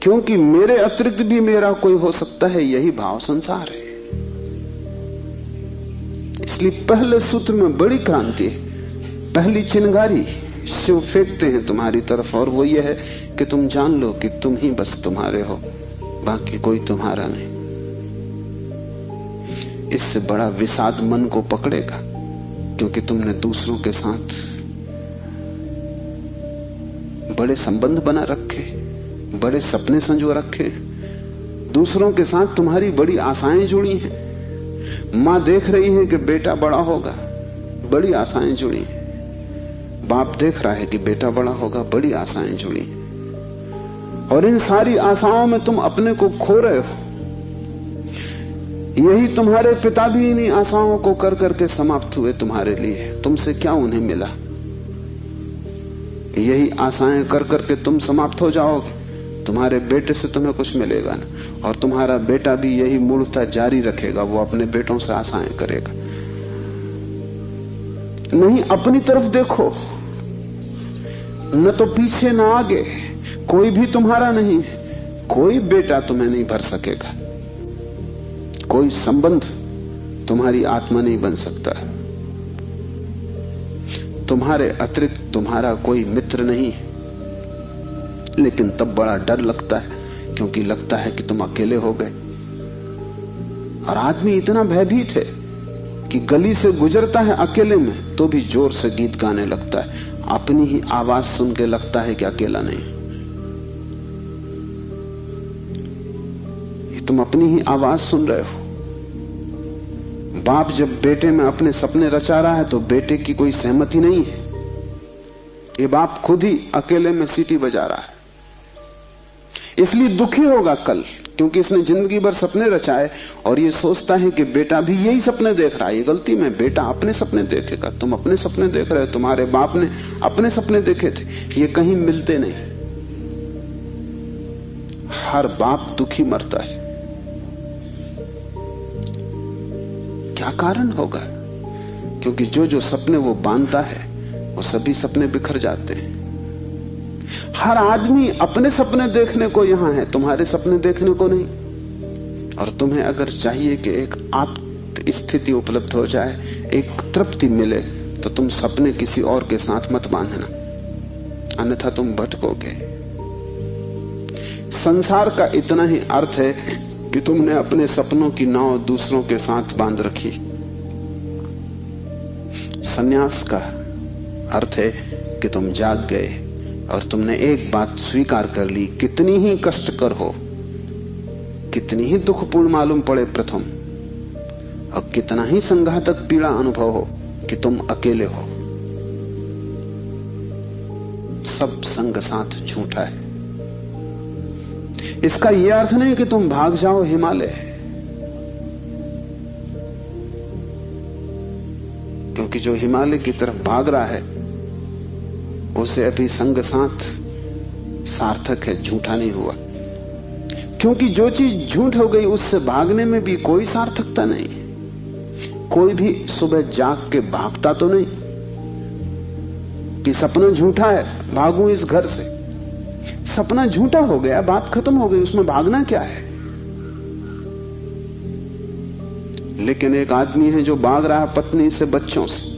क्योंकि मेरे अतिरिक्त भी मेरा कोई हो सकता है, यही भाव संसार है। इसलिए पहले सूत्र में बड़ी क्रांति है। पहली चिंगारी शिव फेंकते हैं तुम्हारी तरफ, और वो ये है कि तुम जान लो कि तुम ही बस तुम्हारे हो, बाकी कोई तुम्हारा नहीं। इससे बड़ा विषाद मन को पकड़ेगा, क्योंकि तुमने दूसरों के साथ बड़े संबंध बना रखे, बड़े सपने संजो रखे, दूसरों के साथ तुम्हारी बड़ी आशाएं जुड़ी हैं। मां देख रही है कि बेटा बड़ा होगा, बड़ी आशाएं जुड़ी हैं। बाप देख रहा है कि बेटा बड़ा होगा, बड़ी आशाएं जुड़ी हैं। और इन सारी आशाओं में तुम अपने को खो रहे हो। यही तुम्हारे पिता भी इन्हीं आशाओं को कर करके समाप्त हुए तुम्हारे लिए। तुमसे क्या उन्हें मिला? यही आशाएं कर करके तुम समाप्त हो जाओगे। तुम्हारे बेटे से तुम्हें कुछ मिलेगा ना, और तुम्हारा बेटा भी यही मूर्खता जारी रखेगा। वो अपने बेटों से आशाएं करेगा। नहीं, अपनी तरफ देखो, न तो पीछे न आगे, कोई भी तुम्हारा नहीं। कोई बेटा तुम्हें नहीं भर सकेगा, कोई संबंध तुम्हारी आत्मा नहीं बन सकता। तुम्हारे अतिरिक्त तुम्हारा कोई मित्र नहीं है। लेकिन तब बड़ा डर लगता है, क्योंकि लगता है कि तुम अकेले हो गए। और आदमी इतना भयभीत है कि गली से गुजरता है अकेले में तो भी जोर से गीत गाने लगता है। अपनी ही आवाज सुन के लगता है कि अकेला नहीं। ये तुम अपनी ही आवाज सुन रहे हो। बाप जब बेटे में अपने सपने रचा रहा है तो बेटे की कोई सहमति नहीं है। ये बाप खुद ही अकेले में सीटी बजा रहा है। इसलिए दुखी होगा कल, क्योंकि इसने जिंदगी भर सपने रचाए और ये सोचता है कि बेटा भी यही सपने देख रहा है। ये गलती में, बेटा अपने सपने देखेगा। तुम अपने सपने देख रहे हो, तुम्हारे बाप ने अपने सपने देखे थे। ये कहीं मिलते नहीं। हर बाप दुखी मरता है। क्या कारण होगा? क्योंकि जो जो सपने वो बांधता है वो सभी सपने बिखर जाते हैं। हर आदमी अपने सपने देखने को यहां है, तुम्हारे सपने देखने को नहीं। और तुम्हें अगर चाहिए कि एक आत्म स्थिति उपलब्ध हो जाए, एक तृप्ति मिले, तो तुम सपने किसी और के साथ मत बांधना, अन्यथा तुम भटकोगे। संसार का इतना ही अर्थ है कि तुमने अपने सपनों की नाव दूसरों के साथ बांध रखी। संन्यास का अर्थ है कि तुम जाग गए और तुमने एक बात स्वीकार कर ली, कितनी ही कष्टकर हो, कितनी ही दुखपूर्ण मालूम पड़े प्रथम, और कितना ही संघातक पीड़ा अनुभव हो, कि तुम अकेले हो। सब संग साथ झूठा है। इसका यह अर्थ नहीं कि तुम भाग जाओ हिमालय, क्योंकि जो हिमालय की तरफ भाग रहा है उसे अभी संग साथ सार्थक है, झूठा नहीं हुआ। क्योंकि जो चीज झूठ हो गई उससे भागने में भी कोई सार्थकता नहीं। कोई भी सुबह जाग के भागता तो नहीं कि सपना झूठा है, भागूं इस घर से। सपना झूठा हो गया, बात खत्म हो गई, उसमें भागना क्या है? लेकिन एक आदमी है जो भाग रहा है पत्नी से, बच्चों से।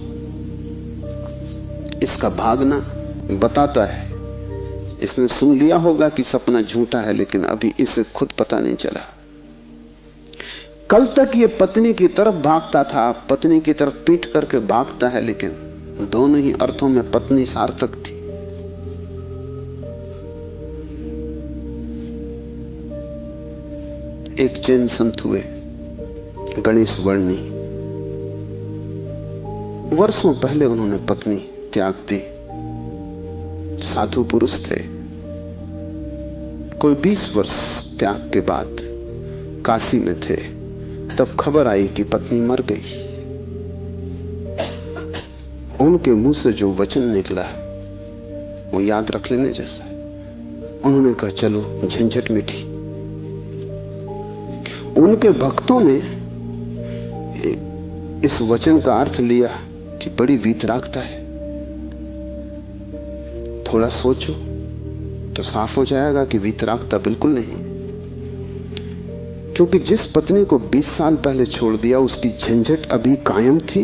इसका भागना बताता है, इसने सुन लिया होगा कि सपना झूठा है, लेकिन अभी इसे खुद पता नहीं चला। कल तक ये पत्नी की तरफ भागता था, पत्नी की तरफ पीठ करके भागता है, लेकिन दोनों ही अर्थों में पत्नी सार्थक थी। एक जैन संत हुए, गणेश वर्णी। वर्षों पहले उन्होंने पत्नी त्याग दी। साधु पुरुष थे। कोई 20 वर्ष त्याग के बाद काशी में थे, तब खबर आई कि पत्नी मर गई। उनके मुंह से जो वचन निकला वो याद रख लेने जैसा है। उन्होंने कहा, चलो झंझट मिटी। उनके भक्तों ने इस वचन का अर्थ लिया कि बड़ी वीतरागता है। थोड़ा सोचो, तो साफ हो जाएगा कि वीतरागता बिल्कुल नहीं। क्योंकि जिस पत्नी को 20 साल पहले छोड़ दिया उसकी झंझट अभी कायम थी,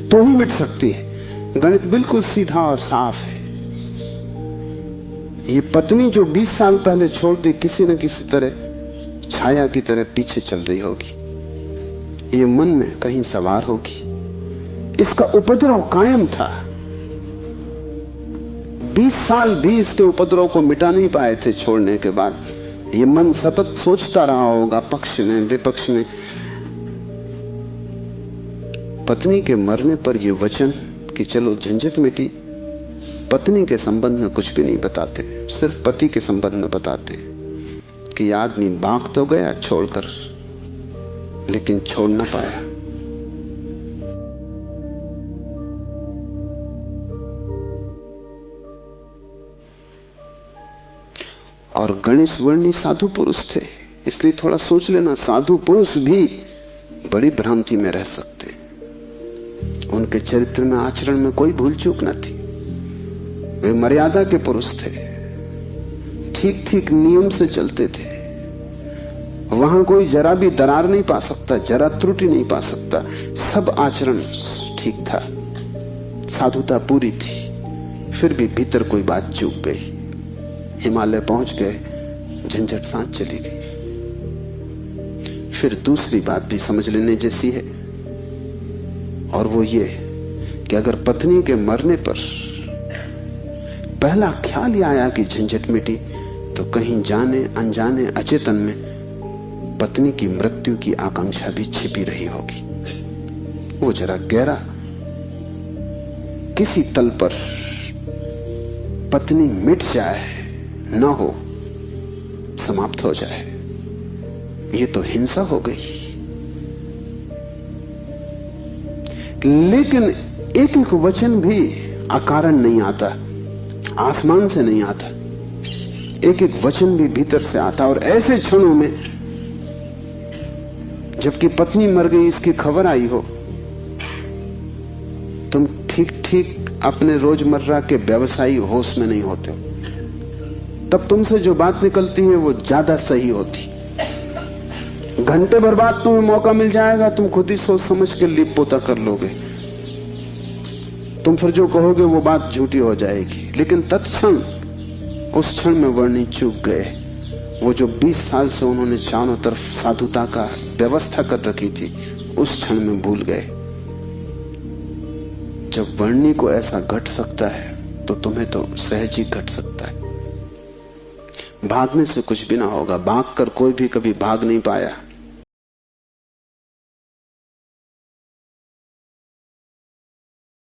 तो ही मिट सकती है। गणित बिल्कुल सीधा और साफ है। ये पत्नी जो 20 साल पहले छोड़ दी, किसी न किसी तरह छाया की तरह पीछे चल रही होगी, ये मन में कहीं सवार होगी। इसका उपद्रव कायम था। 20 साल भी इसके उपद्रव को मिटा नहीं पाए थे छोड़ने के बाद। ये मन सतत सोचता रहा होगा, पक्ष में विपक्ष में। पत्नी के मरने पर यह वचन कि चलो झंझट मिटी, पत्नी के संबंध में कुछ भी नहीं बताते, सिर्फ पति के संबंध में बताते कि आदमी भाग तो गया छोड़कर, लेकिन छोड़ ना पाया। और गणेश वर्णी साधु पुरुष थे, इसलिए थोड़ा सोच लेना, साधु पुरुष भी बड़ी भ्रांति में रह सकते। उनके चरित्र में, आचरण में कोई भूल चूक न थी। वे मर्यादा के पुरुष थे, ठीक ठीक नियम से चलते थे। वहां कोई जरा भी दरार नहीं पा सकता, जरा त्रुटि नहीं पा सकता। सब आचरण ठीक था, साधुता पूरी थी। फिर भी भीतर कोई बात चूक गई। हिमालय पहुंच गए, झंझट सांस चली गई। फिर दूसरी बात भी समझ लेने जैसी है, और वो ये कि अगर पत्नी के मरने पर पहला ख्याल ही आया कि झंझट मिटी, तो कहीं जाने अनजाने अचेतन में पत्नी की मृत्यु की आकांक्षा भी छिपी रही होगी। वो जरा गहरा किसी तल पर पत्नी मिट जाए, न हो, समाप्त हो जाए, ये तो हिंसा हो गई। लेकिन एक एक वचन भी अकारण नहीं आता, आसमान से नहीं आता। एक एक वचन भी भीतर से आता। और ऐसे क्षणों में जबकि पत्नी मर गई इसकी खबर आई हो, तुम ठीक ठीक अपने रोजमर्रा के व्यवसायी होश में नहीं होते, तब तुमसे जो बात निकलती है वो ज्यादा सही होती। घंटे भर बाद तुम्हें मौका मिल जाएगा, तुम खुद ही सोच समझ के लिप पोता कर लोगे। तुम फिर जो कहोगे वो बात झूठी हो जाएगी। लेकिन तत्क्षण, उस क्षण में वर्णी चूक गए। वो जो 20 साल से उन्होंने चारों तरफ साधुता का व्यवस्था कर रखी थी, उस क्षण में भूल गए। जब वर्णी को ऐसा घट सकता है तो तुम्हें तो सहज ही घट सकता है। भागने से कुछ भी ना होगा। भाग कर कोई भी कभी भाग नहीं पाया।